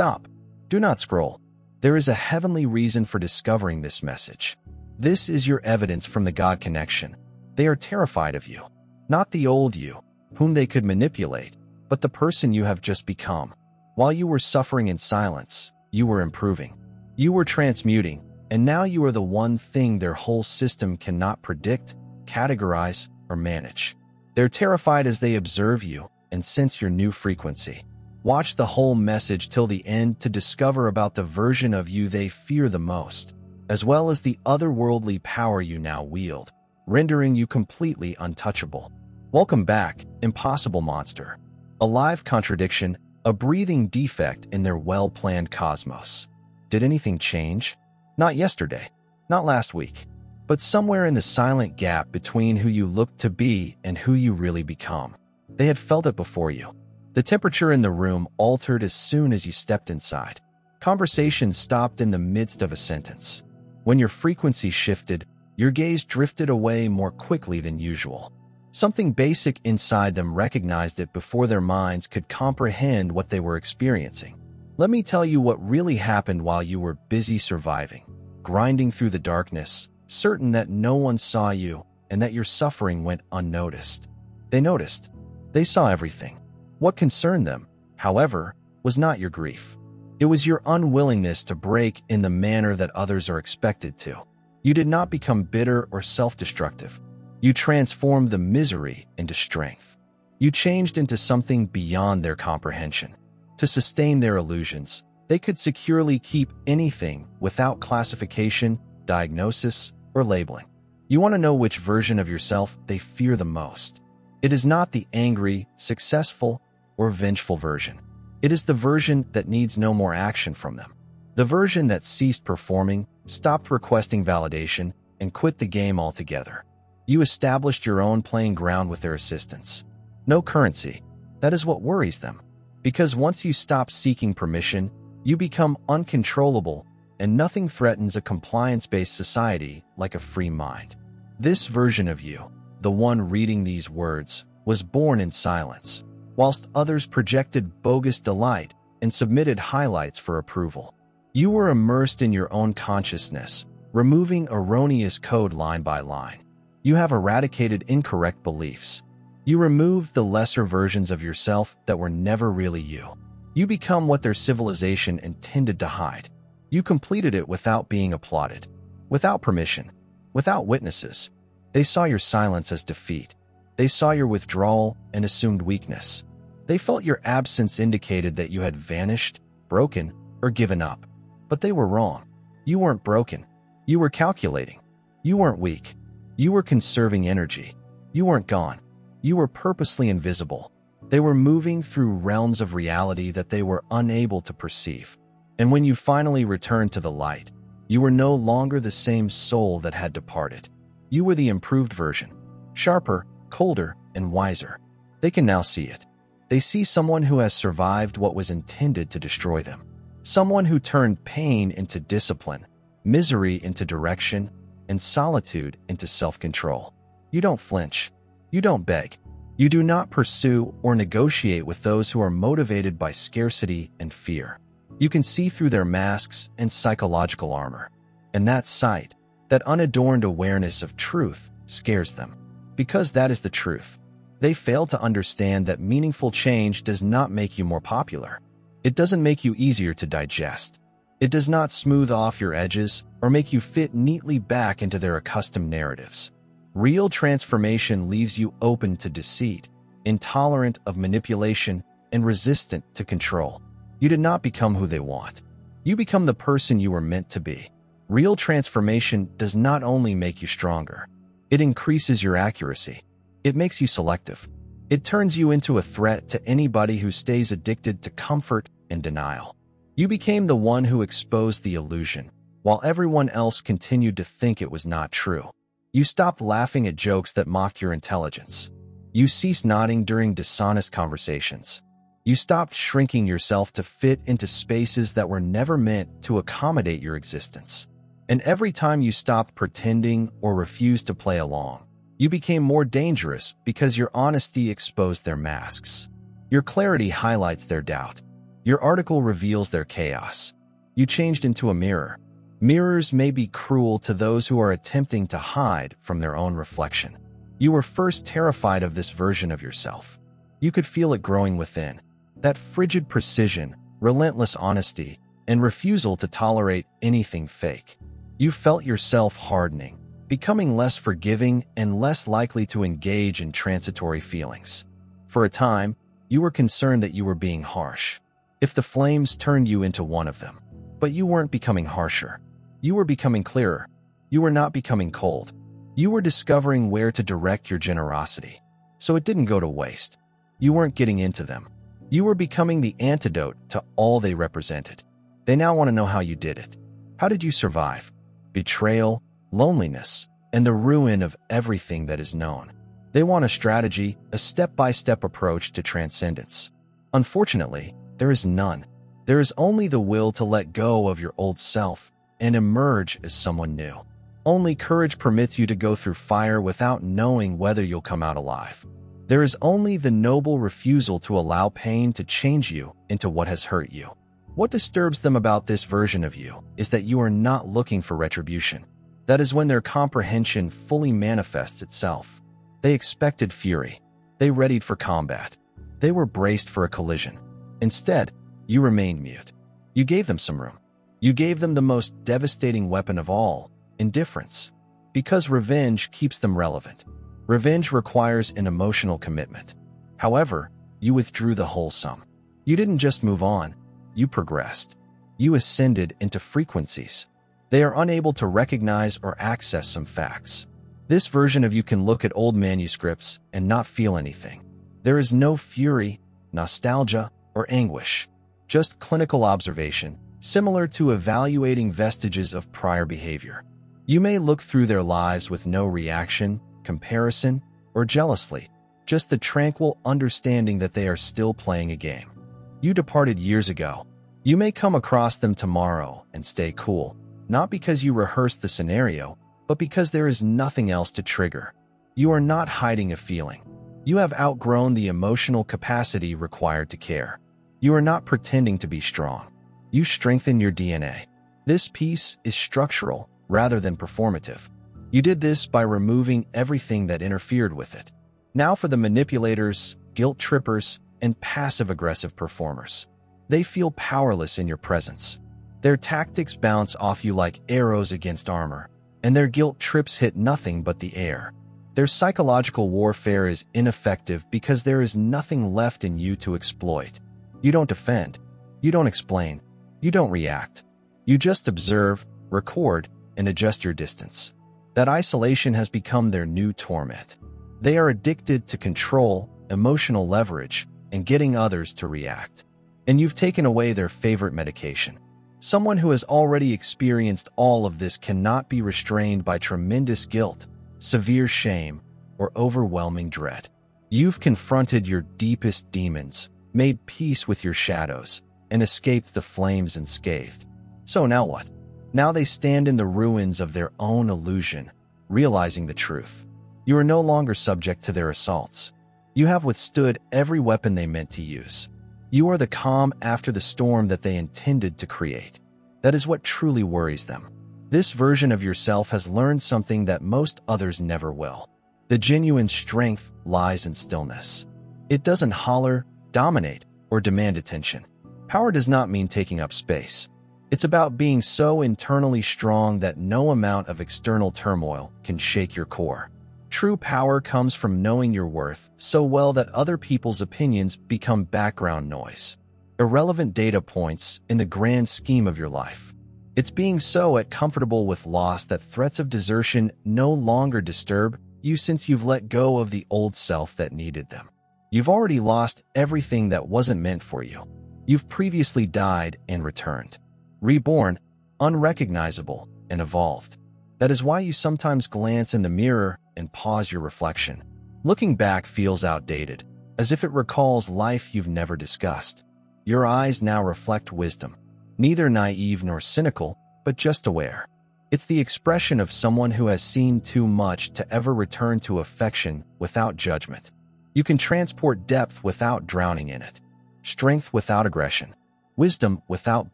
Stop. Do not scroll. There is a heavenly reason for discovering this message. This is your evidence from the God connection. They are terrified of you. Not the old you, whom they could manipulate, but the person you have just become. While you were suffering in silence, you were improving. You were transmuting, and now you are the one thing their whole system cannot predict, categorize, or manage. They're terrified as they observe you and sense your new frequency. Watch the whole message till the end to discover about the version of you they fear the most, as well as the otherworldly power you now wield, rendering you completely untouchable. Welcome back, impossible monster. A live contradiction, a breathing defect in their well-planned cosmos. Did anything change? Not yesterday, not last week, but somewhere in the silent gap between who you looked to be and who you really become. They had felt it before you. The temperature in the room altered as soon as you stepped inside. Conversation stopped in the midst of a sentence. When your frequency shifted, your gaze drifted away more quickly than usual. Something basic inside them recognized it before their minds could comprehend what they were experiencing. Let me tell you what really happened while you were busy surviving, grinding through the darkness, certain that no one saw you and that your suffering went unnoticed. They noticed. They saw everything. What concerned them, however, was not your grief. It was your unwillingness to break in the manner that others are expected to. You did not become bitter or self-destructive. You transformed the misery into strength. You changed into something beyond their comprehension. To sustain their illusions, they could securely keep anything without classification, diagnosis, or labeling. You want to know which version of yourself they fear the most? It is not the angry, successful, or vengeful version. It is the version that needs no more action from them. The version that ceased performing, stopped requesting validation, and quit the game altogether. You established your own playing ground with their assistance. No currency. That is what worries them. Because once you stop seeking permission, you become uncontrollable, and nothing threatens a compliance-based society like a free mind. This version of you, the one reading these words, was born in silence, whilst others projected bogus delight and submitted highlights for approval. You were immersed in your own consciousness, removing erroneous code line by line. You have eradicated incorrect beliefs. You removed the lesser versions of yourself that were never really you. You become what their civilization intended to hide. You completed it without being applauded, without permission, without witnesses. They saw your silence as defeat. They saw your withdrawal and assumed weakness. They felt your absence indicated that you had vanished, broken, or given up. But they were wrong. You weren't broken. You were calculating. You weren't weak. You were conserving energy. You weren't gone. You were purposely invisible. They were moving through realms of reality that they were unable to perceive. And when you finally returned to the light, you were no longer the same soul that had departed. You were the improved version, sharper, colder, and wiser. They can now see it. They see someone who has survived what was intended to destroy them. Someone who turned pain into discipline, misery into direction, and solitude into self-control. You don't flinch. You don't beg. You do not pursue or negotiate with those who are motivated by scarcity and fear. You can see through their masks and psychological armor. And that sight, that unadorned awareness of truth, scares them. Because that is the truth. They fail to understand that meaningful change does not make you more popular. It doesn't make you easier to digest. It does not smooth off your edges or make you fit neatly back into their accustomed narratives. Real transformation leaves you open to deceit, intolerant of manipulation, and resistant to control. You did not become who they want. You become the person you were meant to be. Real transformation does not only make you stronger. It increases your accuracy. It makes you selective. It turns you into a threat to anybody who stays addicted to comfort and denial. You became the one who exposed the illusion, while everyone else continued to think it was not true. You stopped laughing at jokes that mocked your intelligence. You ceased nodding during dishonest conversations. You stopped shrinking yourself to fit into spaces that were never meant to accommodate your existence. And every time you stopped pretending or refused to play along, you became more dangerous because your honesty exposed their masks. Your clarity highlights their doubt. Your article reveals their chaos. You changed into a mirror. Mirrors may be cruel to those who are attempting to hide from their own reflection. You were first terrified of this version of yourself. You could feel it growing within. That frigid precision, relentless honesty, and refusal to tolerate anything fake. You felt yourself hardening, becoming less forgiving and less likely to engage in transitory feelings. For a time, you were concerned that you were being harsh. If the flames turned you into one of them. But you weren't becoming harsher. You were becoming clearer. You were not becoming cold. You were discovering where to direct your generosity. So it didn't go to waste. You weren't getting into them. You were becoming the antidote to all they represented. They now want to know how you did it. How did you survive? Betrayal, loneliness, and the ruin of everything that is known. They want a strategy, a step-by-step approach to transcendence. Unfortunately, there is none. There is only the will to let go of your old self and emerge as someone new. Only courage permits you to go through fire without knowing whether you'll come out alive. There is only the noble refusal to allow pain to change you into what has hurt you. What disturbs them about this version of you is that you are not looking for retribution. That is when their comprehension fully manifests itself. They expected fury. They readied for combat. They were braced for a collision. Instead, you remained mute. You gave them some room. You gave them the most devastating weapon of all, indifference. Because revenge keeps them relevant. Revenge requires an emotional commitment. However, you withdrew the whole sum. You didn't just move on, you progressed. You ascended into frequencies. They are unable to recognize or access some facts. This version of you can look at old manuscripts and not feel anything. There is no fury, nostalgia, or anguish. Just clinical observation, similar to evaluating vestiges of prior behavior. You may look through their lives with no reaction, comparison, or jealousy, just the tranquil understanding that they are still playing a game. You departed years ago. You may come across them tomorrow and stay cool, not because you rehearsed the scenario, but because there is nothing else to trigger. You are not hiding a feeling. You have outgrown the emotional capacity required to care. You are not pretending to be strong. You strengthen your DNA. This piece is structural rather than performative. You did this by removing everything that interfered with it. Now for the manipulators, guilt trippers, and passive-aggressive performers. They feel powerless in your presence. Their tactics bounce off you like arrows against armor, and their guilt trips hit nothing but the air. Their psychological warfare is ineffective because there is nothing left in you to exploit. You don't defend. You don't explain. You don't react. You just observe, record, and adjust your distance. That isolation has become their new torment. They are addicted to control, emotional leverage, and getting others to react. And you've taken away their favorite medication. Someone who has already experienced all of this cannot be restrained by tremendous guilt, severe shame, or overwhelming dread. You've confronted your deepest demons, made peace with your shadows, and escaped the flames unscathed. So now what? Now they stand in the ruins of their own illusion, realizing the truth. You are no longer subject to their assaults. You have withstood every weapon they meant to use. You are the calm after the storm that they intended to create. That is what truly worries them. This version of yourself has learned something that most others never will. The genuine strength lies in stillness. It doesn't holler, dominate, or demand attention. Power does not mean taking up space. It's about being so internally strong that no amount of external turmoil can shake your core. True power comes from knowing your worth so well that other people's opinions become background noise, irrelevant data points in the grand scheme of your life. It's being so comfortable with loss that threats of desertion no longer disturb you since you've let go of the old self that needed them. You've already lost everything that wasn't meant for you. You've previously died and returned. Reborn, unrecognizable, and evolved. That is why you sometimes glance in the mirror and pause your reflection. Looking back feels outdated, as if it recalls life you've never discussed. Your eyes now reflect wisdom, neither naive nor cynical, but just aware. It's the expression of someone who has seen too much to ever return to affection without judgment. You can transport depth without drowning in it, strength without aggression, wisdom without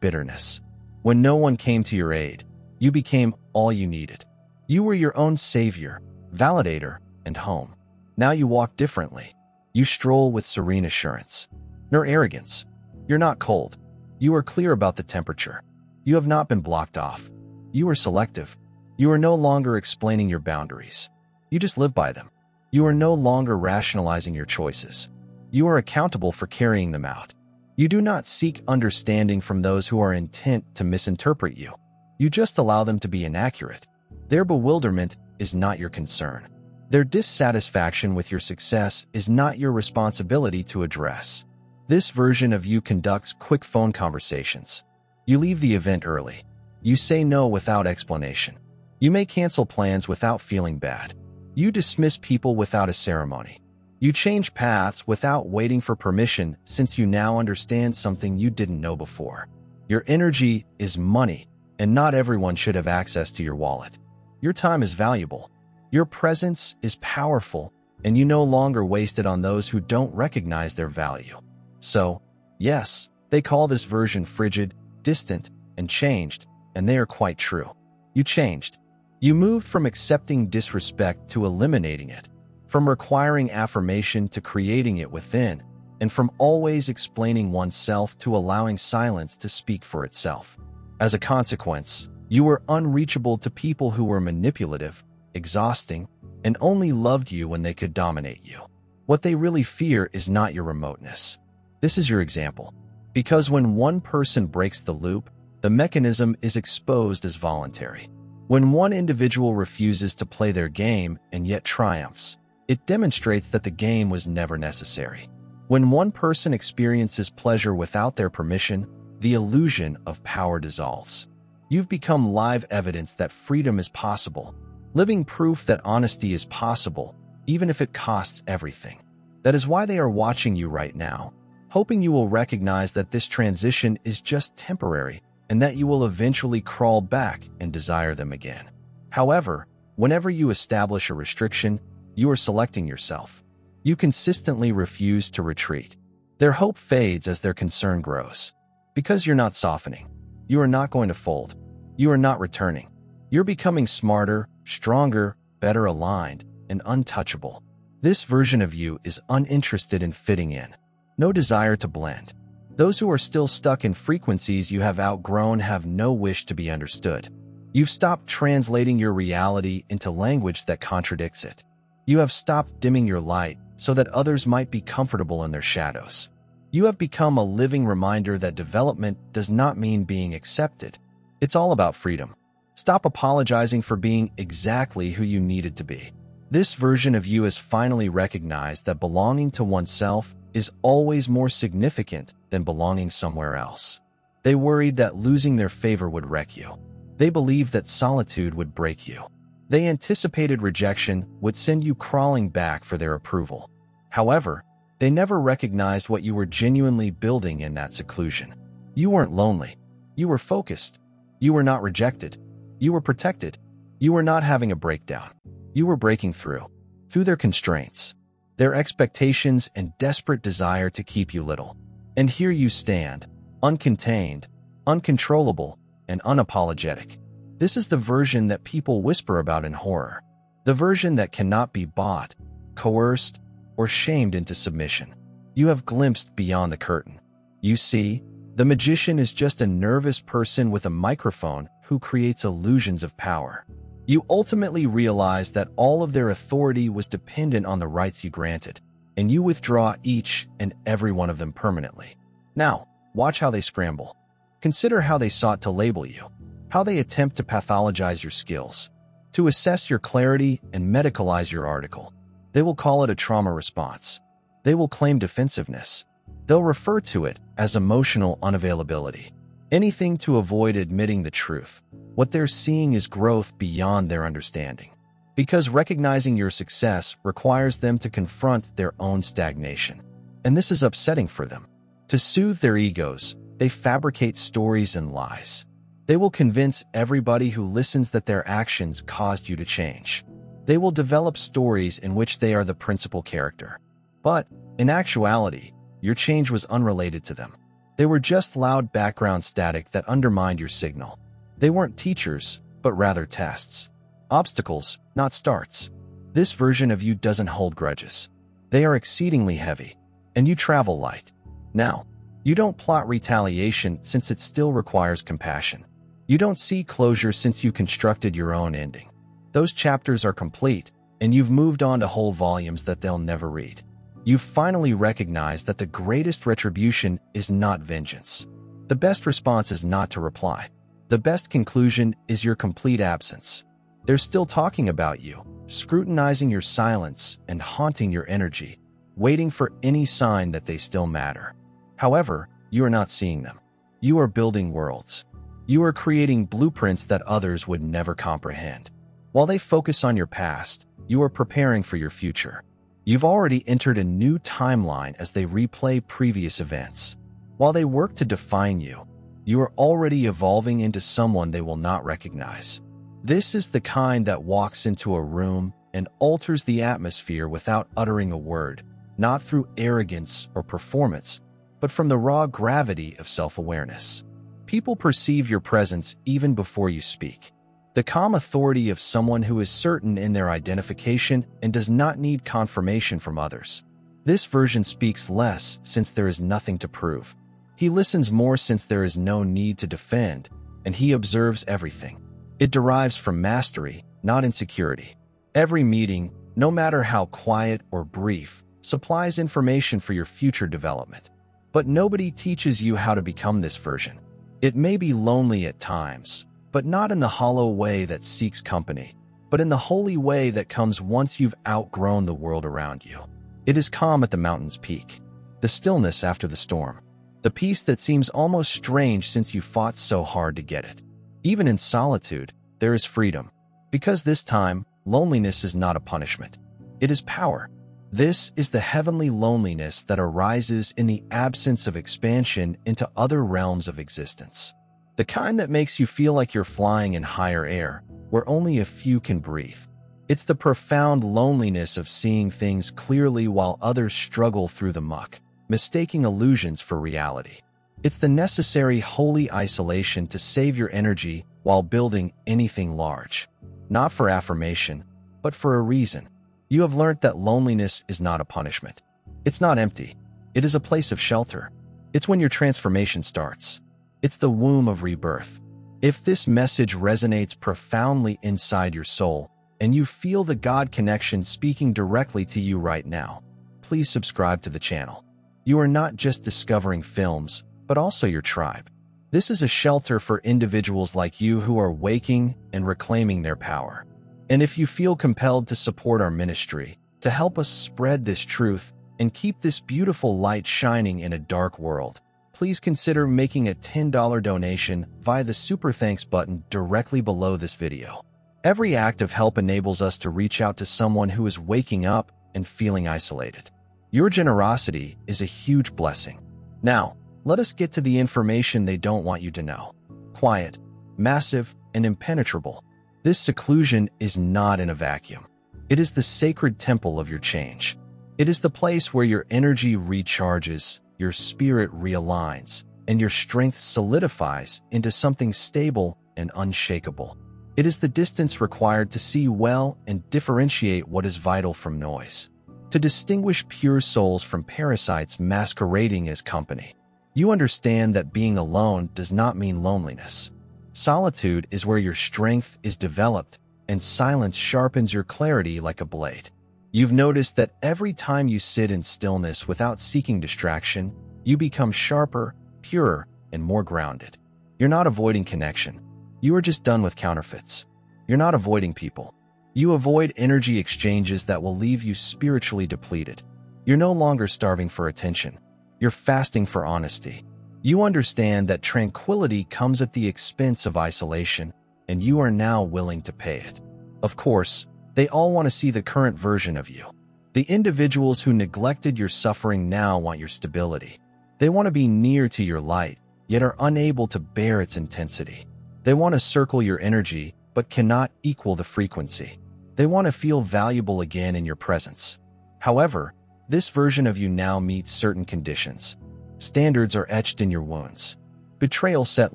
bitterness. When no one came to your aid, you became all you needed. You were your own savior, validator, and home. Now you walk differently. You stroll with serene assurance. No arrogance. You're not cold. You are clear about the temperature. You have not been blocked off. You are selective. You are no longer explaining your boundaries. You just live by them. You are no longer rationalizing your choices. You are accountable for carrying them out. You do not seek understanding from those who are intent to misinterpret you. You just allow them to be inaccurate. Their bewilderment is not your concern. Their dissatisfaction with your success is not your responsibility to address. This version of you conducts quick phone conversations. You leave the event early. You say no without explanation. You may cancel plans without feeling bad. You dismiss people without a ceremony. You change paths without waiting for permission, since you now understand something you didn't know before. Your energy is money, and not everyone should have access to your wallet. Your time is valuable. Your presence is powerful, and you no longer waste it on those who don't recognize their value. So, yes, they call this version frigid, distant, and changed, and they are quite true. You changed. You moved from accepting disrespect to eliminating it, from requiring affirmation to creating it within, and from always explaining oneself to allowing silence to speak for itself. As a consequence, you were unreachable to people who were manipulative, exhausting, and only loved you when they could dominate you. What they really fear is not your remoteness. This is your example. Because when one person breaks the loop, the mechanism is exposed as voluntary. When one individual refuses to play their game and yet triumphs, it demonstrates that the game was never necessary. When one person experiences pleasure without their permission, the illusion of power dissolves. You've become live evidence that freedom is possible, living proof that honesty is possible, even if it costs everything. That is why they are watching you right now, hoping you will recognize that this transition is just temporary and that you will eventually crawl back and desire them again. However, whenever you establish a restriction, you are selecting yourself. You consistently refuse to retreat. Their hope fades as their concern grows. Because you're not softening. You are not going to fold. You are not returning. You're becoming smarter, stronger, better aligned, and untouchable. This version of you is uninterested in fitting in. No desire to blend. Those who are still stuck in frequencies you have outgrown have no wish to be understood. You've stopped translating your reality into language that contradicts it. You have stopped dimming your light so that others might be comfortable in their shadows. You have become a living reminder that development does not mean being accepted. It's all about freedom. Stop apologizing for being exactly who you needed to be. This version of you has finally recognized that belonging to oneself is always more significant than belonging somewhere else. They worried that losing their favor would wreck you. They believed that solitude would break you. They anticipated rejection would send you crawling back for their approval. However, they never recognized what you were genuinely building in that seclusion. You weren't lonely. You were focused. You were not rejected. You were protected. You were not having a breakdown. You were breaking through their constraints, their expectations, and desperate desire to keep you little. And here you stand, uncontained, uncontrollable, and unapologetic. This is the version that people whisper about in horror. The version that cannot be bought, coerced, or shamed into submission. You have glimpsed beyond the curtain. You see, the magician is just a nervous person with a microphone who creates illusions of power. You ultimately realize that all of their authority was dependent on the rights you granted, and you withdraw each and every one of them permanently. Now, watch how they scramble. Consider how they sought to label you, how they attempt to pathologize your skills, to assess your clarity and medicalize your article. They will call it a trauma response. They will claim defensiveness. They'll refer to it as emotional unavailability. Anything to avoid admitting the truth. What they're seeing is growth beyond their understanding. Because recognizing your success requires them to confront their own stagnation. And this is upsetting for them. To soothe their egos, they fabricate stories and lies. They will convince everybody who listens that their actions caused you to change. They will develop stories in which they are the principal character. But, in actuality, your change was unrelated to them. They were just loud background static that undermined your signal. They weren't teachers, but rather tests. Obstacles, not starts. This version of you doesn't hold grudges. They are exceedingly heavy, and you travel light. Now, you don't plot retaliation since it still requires compassion. You don't see closure since you constructed your own ending. Those chapters are complete, and you've moved on to whole volumes that they'll never read. You've finally recognized that the greatest retribution is not vengeance. The best response is not to reply. The best conclusion is your complete absence. They're still talking about you, scrutinizing your silence and haunting your energy, waiting for any sign that they still matter. However, you are not seeing them. You are building worlds. You are creating blueprints that others would never comprehend. While they focus on your past, you are preparing for your future. You've already entered a new timeline as they replay previous events. While they work to define you, you are already evolving into someone they will not recognize. This is the kind that walks into a room and alters the atmosphere without uttering a word, not through arrogance or performance, but from the raw gravity of self-awareness. People perceive your presence even before you speak. The calm authority of someone who is certain in their identification and does not need confirmation from others. This version speaks less since there is nothing to prove. He listens more since there is no need to defend, and he observes everything. It derives from mastery, not insecurity. Every meeting, no matter how quiet or brief, supplies information for your future development. But nobody teaches you how to become this version. It may be lonely at times, but not in the hollow way that seeks company, but in the holy way that comes once you've outgrown the world around you. It is calm at the mountain's peak, the stillness after the storm, the peace that seems almost strange since you fought so hard to get it. Even in solitude, there is freedom, because this time, loneliness is not a punishment. It is power. This is the heavenly loneliness that arises in the absence of expansion into other realms of existence. The kind that makes you feel like you're flying in higher air, where only a few can breathe. It's the profound loneliness of seeing things clearly while others struggle through the muck, mistaking illusions for reality. It's the necessary holy isolation to save your energy while building anything large. Not for affirmation, but for a reason. You have learned that loneliness is not a punishment. It's not empty. It is a place of shelter. It's when your transformation starts. It's the womb of rebirth. If this message resonates profoundly inside your soul, and you feel the God connection speaking directly to you right now, please subscribe to the channel. You are not just discovering films, but also your tribe. This is a shelter for individuals like you who are waking and reclaiming their power. And if you feel compelled to support our ministry, to help us spread this truth and keep this beautiful light shining in a dark world, please consider making a $10 donation via the Super Thanks button directly below this video. Every act of help enables us to reach out to someone who is waking up and feeling isolated. Your generosity is a huge blessing. Now, let us get to the information they don't want you to know. Quiet, massive, and impenetrable. This seclusion is not in a vacuum. It is the sacred temple of your change. It is the place where your energy recharges, your spirit realigns, and your strength solidifies into something stable and unshakable. It is the distance required to see well and differentiate what is vital from noise, to distinguish pure souls from parasites masquerading as company. You understand that being alone does not mean loneliness. Solitude is where your strength is developed, and silence sharpens your clarity like a blade. You've noticed that every time you sit in stillness without seeking distraction, you become sharper, purer, and more grounded. You're not avoiding connection. You are just done with counterfeits. You're not avoiding people. You avoid energy exchanges that will leave you spiritually depleted. You're no longer starving for attention. You're fasting for honesty. You understand that tranquility comes at the expense of isolation, and you are now willing to pay it. Of course, they all want to see the current version of you. The individuals who neglected your suffering now want your stability. They want to be near to your light, yet are unable to bear its intensity. They want to circle your energy, but cannot equal the frequency. They want to feel valuable again in your presence. However, this version of you now meets certain conditions. Standards are etched in your wounds. Betrayal set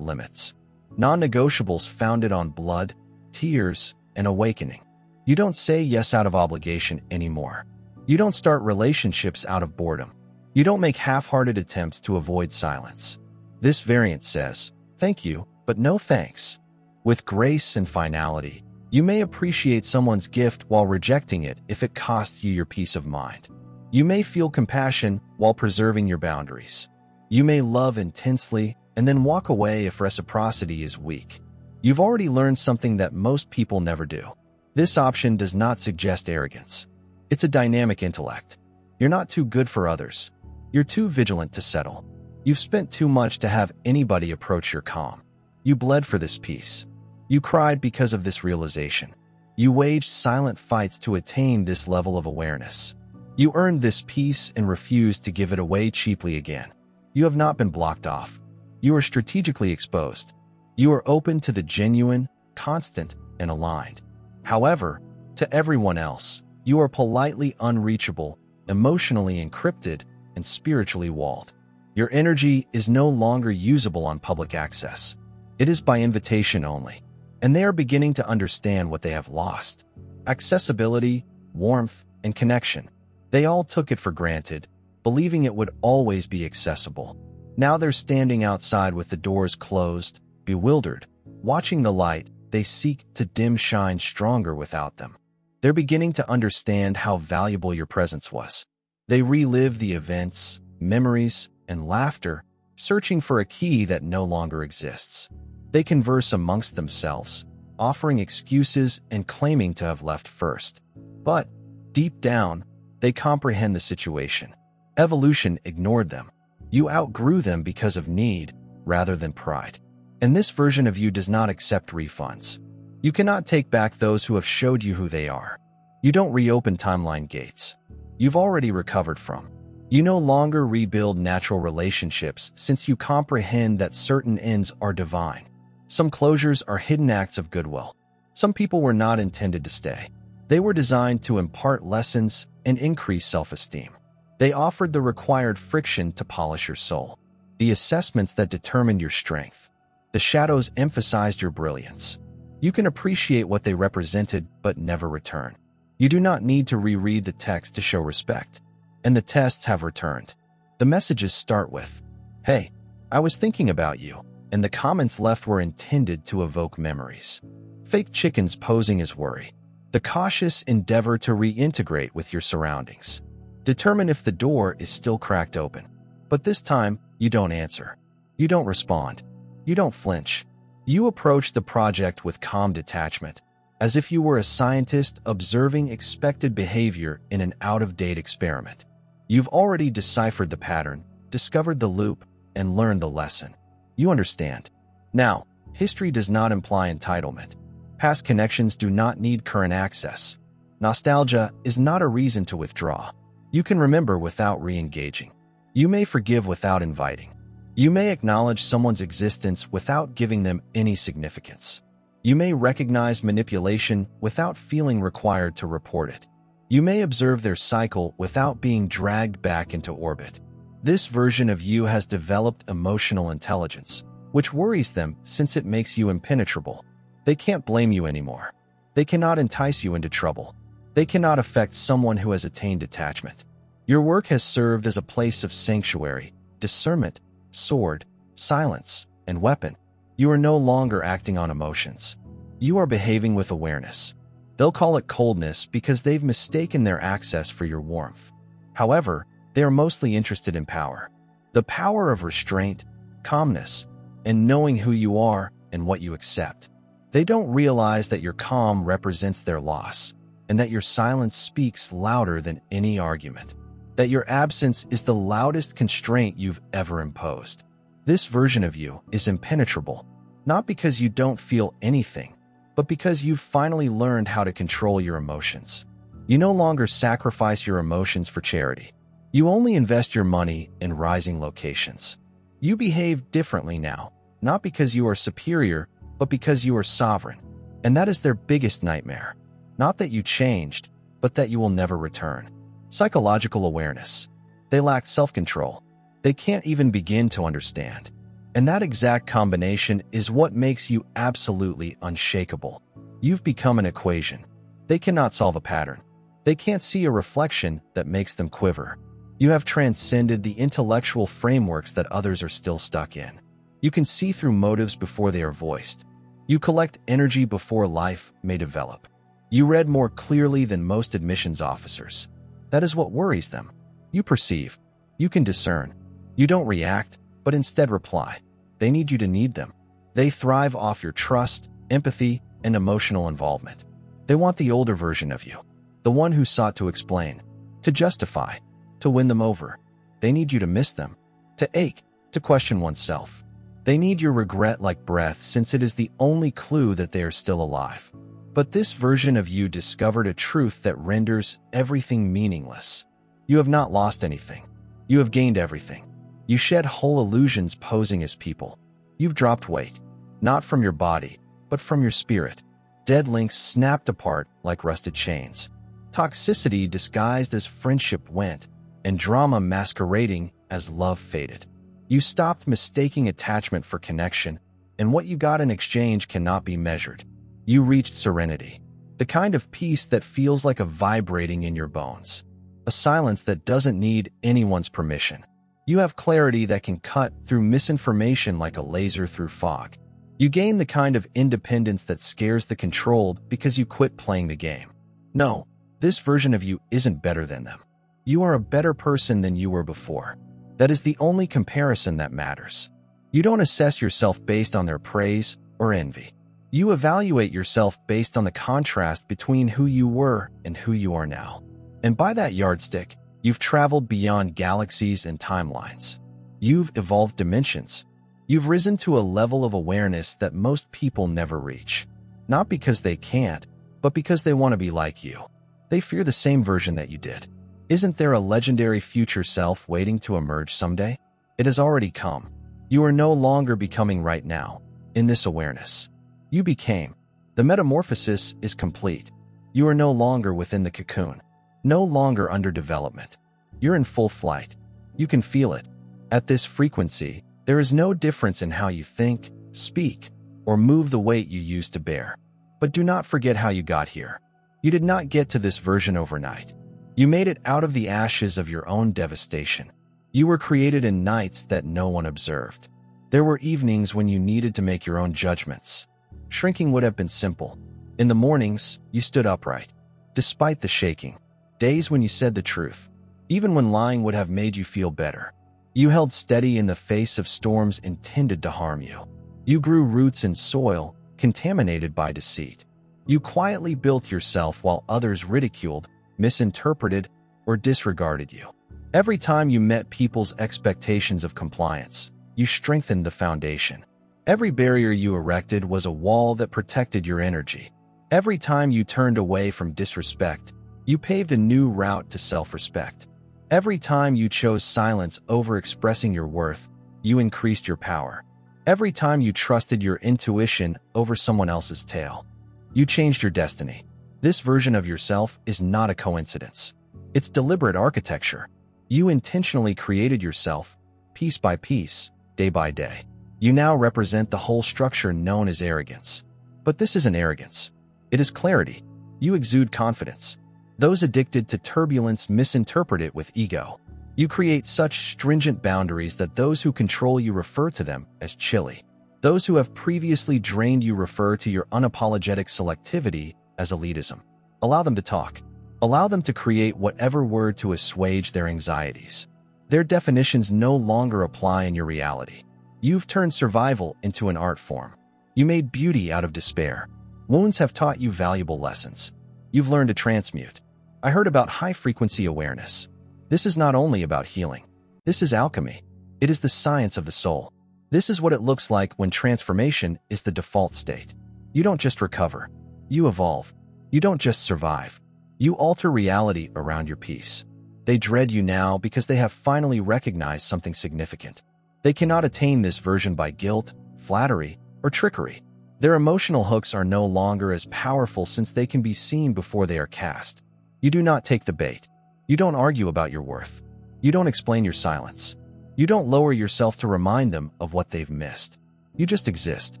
limits. Non-negotiables founded on blood, tears, and awakening. You don't say yes out of obligation anymore. You don't start relationships out of boredom. You don't make half-hearted attempts to avoid silence. This variant says, thank you, but no thanks. With grace and finality, you may appreciate someone's gift while rejecting it if it costs you your peace of mind. You may feel compassion while preserving your boundaries. You may love intensely and then walk away if reciprocity is weak. You've already learned something that most people never do. This option does not suggest arrogance. It's a dynamic intellect. You're not too good for others. You're too vigilant to settle. You've spent too much to have anybody approach your calm. You bled for this peace. You cried because of this realization. You waged silent fights to attain this level of awareness. You earned this peace and refused to give it away cheaply again. You have not been blocked off. You are strategically exposed. You are open to the genuine, constant, and aligned. However, to everyone else, you are politely unreachable, emotionally encrypted, and spiritually walled. Your energy is no longer usable on public access. It is by invitation only, and they are beginning to understand what they have lost. Accessibility, warmth, and connection. They all took it for granted, believing it would always be accessible. Now they're standing outside with the doors closed, bewildered, watching the light they seek to dim shine stronger without them. They're beginning to understand how valuable your presence was. They relive the events, memories, and laughter, searching for a key that no longer exists. They converse amongst themselves, offering excuses and claiming to have left first. But, deep down, they comprehend the situation. Evolution ignored them. You outgrew them because of need, rather than pride. And this version of you does not accept refunds. You cannot take back those who have showed you who they are. You don't reopen timeline gates. You've already recovered from. You no longer rebuild natural relationships since you comprehend that certain ends are divine. Some closures are hidden acts of goodwill. Some people were not intended to stay. They were designed to impart lessons and increase self-esteem. They offered the required friction to polish your soul, the assessments that determined your strength. The shadows emphasized your brilliance. You can appreciate what they represented but never return. You do not need to reread the text to show respect. And the tests have returned. The messages start with, "Hey, I was thinking about you," and the comments left were intended to evoke memories. Fake chickens posing as worry. The cautious endeavor to reintegrate with your surroundings. Determine if the door is still cracked open. But this time, you don't answer. You don't respond. You don't flinch. You approach the project with calm detachment, as if you were a scientist observing expected behavior in an out-of-date experiment. You've already deciphered the pattern, discovered the loop, and learned the lesson. You understand. Now, history does not imply entitlement. Past connections do not need current access. Nostalgia is not a reason to withdraw. You can remember without re-engaging. You may forgive without inviting. You may acknowledge someone's existence without giving them any significance. You may recognize manipulation without feeling required to report it. You may observe their cycle without being dragged back into orbit. This version of you has developed emotional intelligence, which worries them since it makes you impenetrable. They can't blame you anymore. They cannot entice you into trouble. They cannot affect someone who has attained detachment. Your work has served as a place of sanctuary, discernment, sword, silence, and weapon. You are no longer acting on emotions. You are behaving with awareness. They'll call it coldness because they've mistaken their access for your warmth. However, they are mostly interested in power. The power of restraint, calmness, and knowing who you are and what you accept. They don't realize that your calm represents their loss, and that your silence speaks louder than any argument. That your absence is the loudest constraint you've ever imposed. This version of you is impenetrable, not because you don't feel anything, but because you've finally learned how to control your emotions. You no longer sacrifice your emotions for charity. You only invest your money in rising locations. You behave differently now, not because you are superior, but because you are sovereign. And that is their biggest nightmare. Not that you changed, but that you will never return. Psychological awareness. They lack self-control. They can't even begin to understand. And that exact combination is what makes you absolutely unshakable. You've become an equation. They cannot solve a pattern. They can't see a reflection that makes them quiver. You have transcended the intellectual frameworks that others are still stuck in. You can see through motives before they are voiced. You collect energy before life may develop. You read more clearly than most admissions officers. That is what worries them. You perceive. You can discern. You don't react, but instead reply. They need you to need them. They thrive off your trust, empathy, and emotional involvement. They want the older version of you, the one who sought to explain, to justify, to win them over. They need you to miss them, to ache, to question oneself. They need your regret like breath, since it is the only clue that they are still alive. But this version of you discovered a truth that renders everything meaningless. You have not lost anything. You have gained everything. You shed whole illusions posing as people. You've dropped weight, not from your body, but from your spirit. Dead links snapped apart like rusted chains. Toxicity disguised as friendship went, and drama masquerading as love faded. You stopped mistaking attachment for connection, and what you got in exchange cannot be measured. You reached serenity, the kind of peace that feels like a vibrating in your bones, a silence that doesn't need anyone's permission. You have clarity that can cut through misinformation like a laser through fog. You gain the kind of independence that scares the controlled because you quit playing the game. No, this version of you isn't better than them. You are a better person than you were before. That is the only comparison that matters. You don't assess yourself based on their praise or envy. You evaluate yourself based on the contrast between who you were and who you are now. And by that yardstick, you've traveled beyond galaxies and timelines. You've evolved dimensions. You've risen to a level of awareness that most people never reach. Not because they can't, but because they want to be like you. They fear the same version that you did. Isn't there a legendary future self waiting to emerge someday? It has already come. You are no longer becoming right now, in this awareness. You became. The metamorphosis is complete. You are no longer within the cocoon, no longer under development. You're in full flight. You can feel it. At this frequency, there is no difference in how you think, speak, or move the weight you used to bear. But do not forget how you got here. You did not get to this version overnight. You made it out of the ashes of your own devastation. You were created in nights that no one observed. There were evenings when you needed to make your own judgments. Shrinking would have been simple. In the mornings, you stood upright, despite the shaking. Days when you said the truth, even when lying would have made you feel better. You held steady in the face of storms intended to harm you. You grew roots in soil contaminated by deceit. You quietly built yourself while others ridiculed, misinterpreted, or disregarded you. Every time you met people's expectations of compliance, you strengthened the foundation. Every barrier you erected was a wall that protected your energy. Every time you turned away from disrespect, you paved a new route to self-respect. Every time you chose silence over expressing your worth, you increased your power. Every time you trusted your intuition over someone else's tale, you changed your destiny. This version of yourself is not a coincidence. It's deliberate architecture. You intentionally created yourself, piece by piece, day by day. You now represent the whole structure known as arrogance. But this isn't arrogance. It is clarity. You exude confidence. Those addicted to turbulence misinterpret it with ego. You create such stringent boundaries that those who control you refer to them as chilly. Those who have previously drained you refer to your unapologetic selectivity as elitism. Allow them to talk. Allow them to create whatever word to assuage their anxieties. Their definitions no longer apply in your reality. You've turned survival into an art form. You made beauty out of despair. Wounds have taught you valuable lessons. You've learned to transmute. I heard about high-frequency awareness. This is not only about healing. This is alchemy. It is the science of the soul. This is what it looks like when transformation is the default state. You don't just recover. You evolve. You don't just survive. You alter reality around your peace. They dread you now because they have finally recognized something significant. They cannot attain this version by guilt, flattery, or trickery. Their emotional hooks are no longer as powerful since they can be seen before they are cast. You do not take the bait. You don't argue about your worth. You don't explain your silence. You don't lower yourself to remind them of what they've missed. You just exist,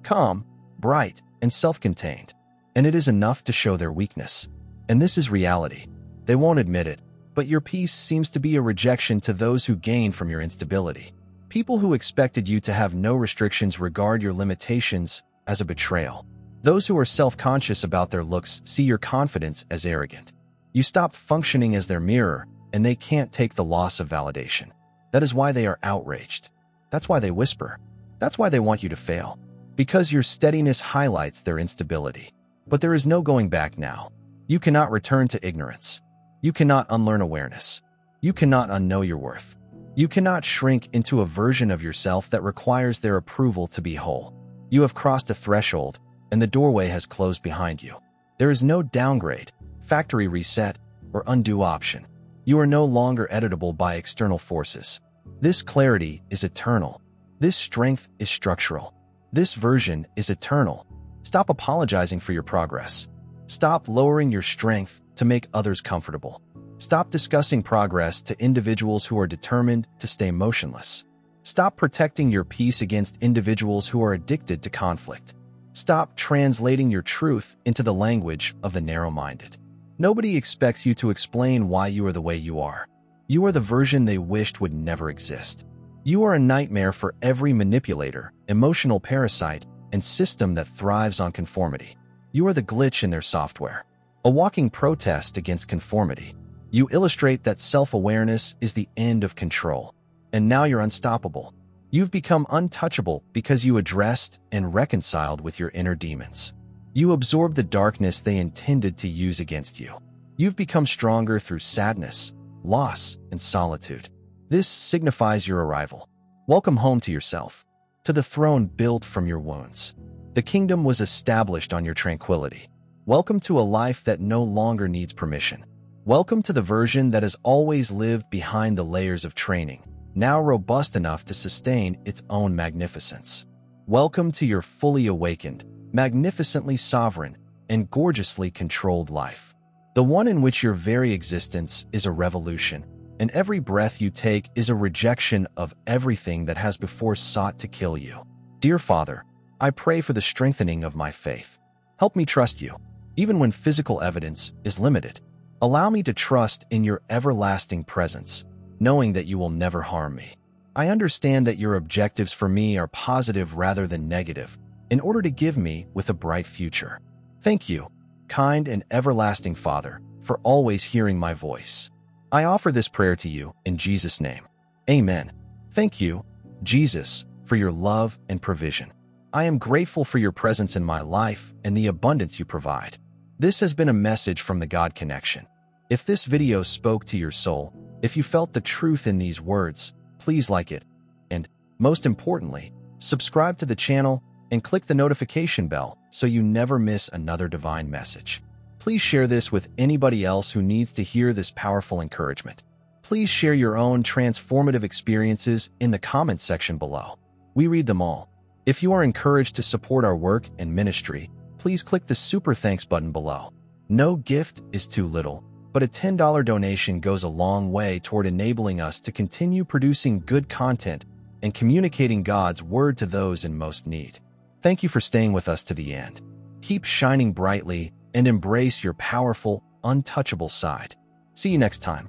calm, bright, and self-contained. And it is enough to show their weakness. And this is reality. They won't admit it, but your peace seems to be a rejection to those who gain from your instability. People who expected you to have no restrictions regard your limitations as a betrayal. Those who are self-conscious about their looks see your confidence as arrogant. You stop functioning as their mirror, and they can't take the loss of validation. That is why they are outraged. That's why they whisper. That's why they want you to fail. Because your steadiness highlights their instability. But there is no going back now. You cannot return to ignorance. You cannot unlearn awareness. You cannot unknow your worth. You cannot shrink into a version of yourself that requires their approval to be whole. You have crossed a threshold, and the doorway has closed behind you. There is no downgrade, factory reset, or undo option. You are no longer editable by external forces. This clarity is eternal. This strength is structural. This version is eternal. Stop apologizing for your progress. Stop lowering your strength to make others comfortable. Stop discussing progress to individuals who are determined to stay motionless. Stop protecting your peace against individuals who are addicted to conflict. Stop translating your truth into the language of the narrow-minded. Nobody expects you to explain why you are the way you are. You are the version they wished would never exist. You are a nightmare for every manipulator, emotional parasite, and system that thrives on conformity. You are the glitch in their software, a walking protest against conformity. You illustrate that self-awareness is the end of control, and now you're unstoppable. You've become untouchable because you addressed and reconciled with your inner demons. You absorbed the darkness they intended to use against you. You've become stronger through sadness, loss, and solitude. This signifies your arrival. Welcome home to yourself, to the throne built from your wounds. The kingdom was established on your tranquility. Welcome to a life that no longer needs permission. Welcome to the version that has always lived behind the layers of training, now robust enough to sustain its own magnificence. Welcome to your fully awakened, magnificently sovereign, and gorgeously controlled life. The one in which your very existence is a revolution, and every breath you take is a rejection of everything that has before sought to kill you. Dear Father, I pray for the strengthening of my faith. Help me trust you, even when physical evidence is limited. Allow me to trust in your everlasting presence, knowing that you will never harm me. I understand that your objectives for me are positive rather than negative, in order to give me with a bright future. Thank you, kind and everlasting Father, for always hearing my voice. I offer this prayer to you in Jesus' name. Amen. Thank you, Jesus, for your love and provision. I am grateful for your presence in my life and the abundance you provide. This has been a message from the God Connection. If this video spoke to your soul, if you felt the truth in these words, please like it. And, most importantly, subscribe to the channel and click the notification bell so you never miss another divine message. Please share this with anybody else who needs to hear this powerful encouragement. Please share your own transformative experiences in the comments section below. We read them all. If you are encouraged to support our work and ministry, please click the Super Thanks button below. No gift is too little, but a $10 donation goes a long way toward enabling us to continue producing good content and communicating God's word to those in most need. Thank you for staying with us to the end. Keep shining brightly and embrace your powerful, untouchable side. See you next time.